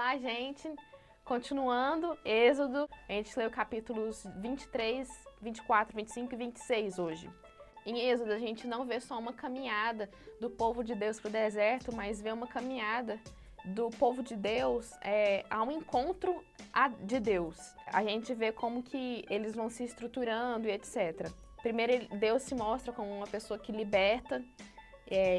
lá, gente. Continuando, Êxodo, a gente leu capítulos 23, 24, 25 e 26 hoje. Em Êxodo, a gente não vê só uma caminhada do povo de Deus para o deserto, mas vê uma caminhada do povo de Deus a um encontro de Deus. A gente vê como que eles vão se estruturando e etc. Primeiro, Deus se mostra como uma pessoa que liberta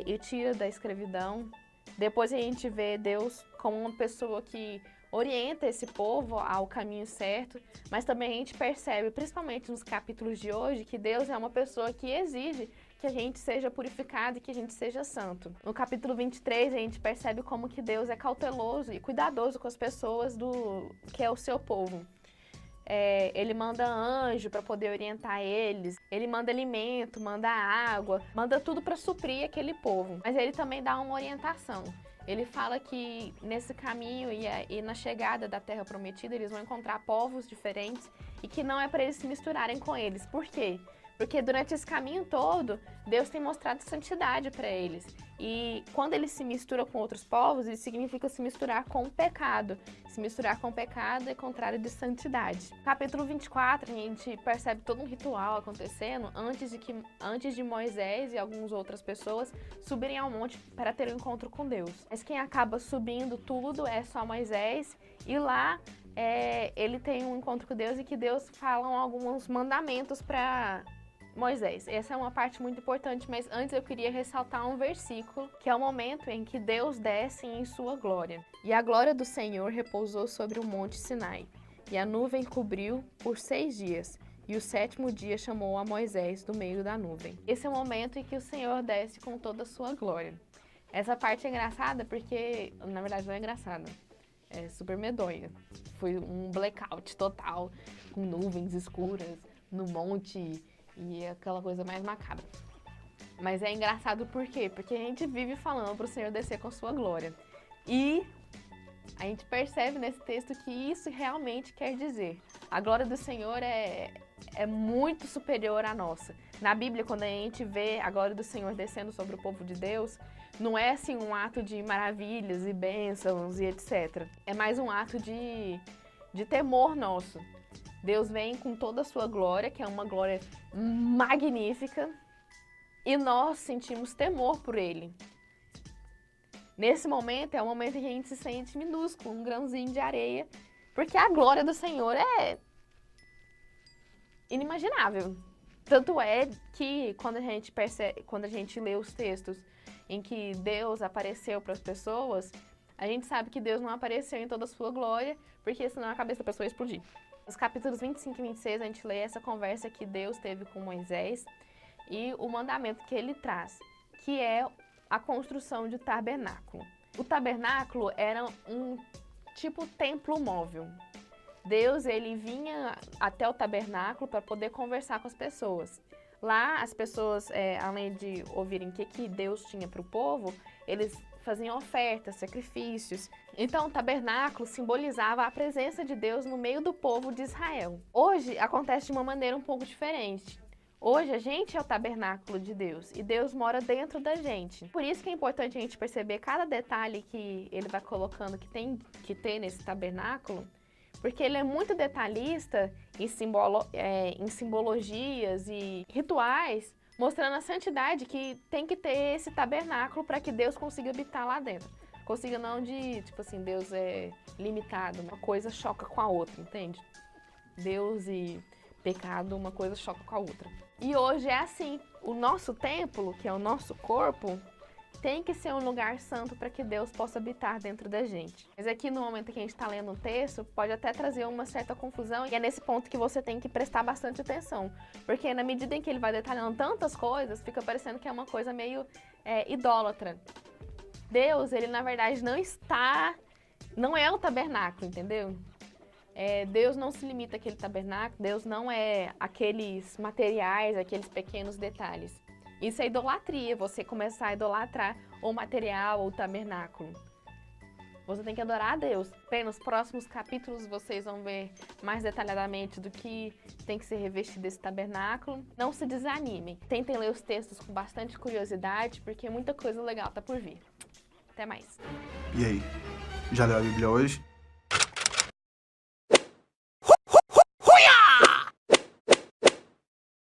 e tira da escravidão. Depois a gente vê Deus como uma pessoa que orienta esse povo ao caminho certo, mas também a gente percebe, principalmente nos capítulos de hoje, que Deus é uma pessoa que exige que a gente seja purificado e que a gente seja santo. No capítulo 23, a gente percebe como que Deus é cauteloso e cuidadoso com as pessoas que é o seu povo. Ele manda anjo para poder orientar eles, ele manda alimento, manda água, manda tudo para suprir aquele povo. Mas ele também dá uma orientação. Ele fala que nesse caminho e na chegada da Terra Prometida eles vão encontrar povos diferentes e que não é para eles se misturarem com eles. Por quê? Porque durante esse caminho todo, Deus tem mostrado santidade para eles. E quando ele se mistura com outros povos, isso significa se misturar com o pecado. Se misturar com o pecado é contrário de santidade. Capítulo 24, a gente percebe todo um ritual acontecendo antes de Moisés e algumas outras pessoas subirem ao monte para ter um encontro com Deus. Mas quem acaba subindo tudo é só Moisés, e lá ele tem um encontro com Deus e que Deus fala alguns mandamentos para Moisés. Essa é uma parte muito importante, mas antes eu queria ressaltar um versículo, que é o momento em que Deus desce em sua glória. E a glória do Senhor repousou sobre o monte Sinai, e a nuvem cobriu por 6 dias, e o 7º dia chamou a Moisés do meio da nuvem. Esse é o momento em que o Senhor desce com toda a sua glória. Essa parte é engraçada porque, na verdade, não é engraçada. É super medonha. Foi um blackout total, com nuvens escuras no monte e aquela coisa mais macabra. Mas é engraçado por quê? Porque a gente vive falando para o Senhor descer com sua glória. E a gente percebe nesse texto que isso realmente quer dizer. A glória do Senhor é muito superior à nossa. Na Bíblia, quando a gente vê a glória do Senhor descendo sobre o povo de Deus, não é assim um ato de maravilhas e bênçãos e etc. É mais um ato de temor nosso. Deus vem com toda a sua glória, que é uma glória magnífica, e nós sentimos temor por Ele. Nesse momento, é o momento em que a gente se sente minúsculo, um grãozinho de areia, porque a glória do Senhor é inimaginável. Tanto é que quando a gente lê os textos em que Deus apareceu para as pessoas, a gente sabe que Deus não apareceu em toda a sua glória, porque senão a cabeça da pessoa ia explodir. Nos capítulos 25 e 26, a gente lê essa conversa que Deus teve com Moisés e o mandamento que ele traz, que é a construção de tabernáculo. O tabernáculo era um tipo templo móvel. Deus, ele vinha até o tabernáculo para poder conversar com as pessoas. Lá, as pessoas, além de ouvirem o que Deus tinha para o povo, eles faziam ofertas, sacrifícios. Então, o tabernáculo simbolizava a presença de Deus no meio do povo de Israel. Hoje, acontece de uma maneira um pouco diferente. Hoje, a gente é o tabernáculo de Deus e Deus mora dentro da gente. Por isso que é importante a gente perceber cada detalhe que ele vai colocando que tem que ter nesse tabernáculo, porque ele é muito detalhista em simbologias e rituais, mostrando a santidade que tem que ter esse tabernáculo para que Deus consiga habitar lá dentro. Consiga não de, tipo assim, Deus é limitado, uma coisa choca com a outra, entende? Deus e pecado, uma coisa choca com a outra. E hoje é assim, o nosso templo, que é o nosso corpo, tem que ser um lugar santo para que Deus possa habitar dentro da gente. Mas aqui no momento que a gente está lendo o texto, pode até trazer uma certa confusão, e é nesse ponto que você tem que prestar bastante atenção. Porque na medida em que ele vai detalhando tantas coisas, fica parecendo que é uma coisa meio idólatra. Deus, ele na verdade não é o tabernáculo, entendeu? Deus não se limita àquele tabernáculo, Deus não é aqueles materiais, aqueles pequenos detalhes. Isso é idolatria, você começar a idolatrar o material ou o tabernáculo. Você tem que adorar a Deus. Bem, nos próximos capítulos vocês vão ver mais detalhadamente do que tem que ser revestido esse tabernáculo. Não se desanimem. Tentem ler os textos com bastante curiosidade, porque muita coisa legal tá por vir. Até mais. E aí, já leu a Bíblia hoje?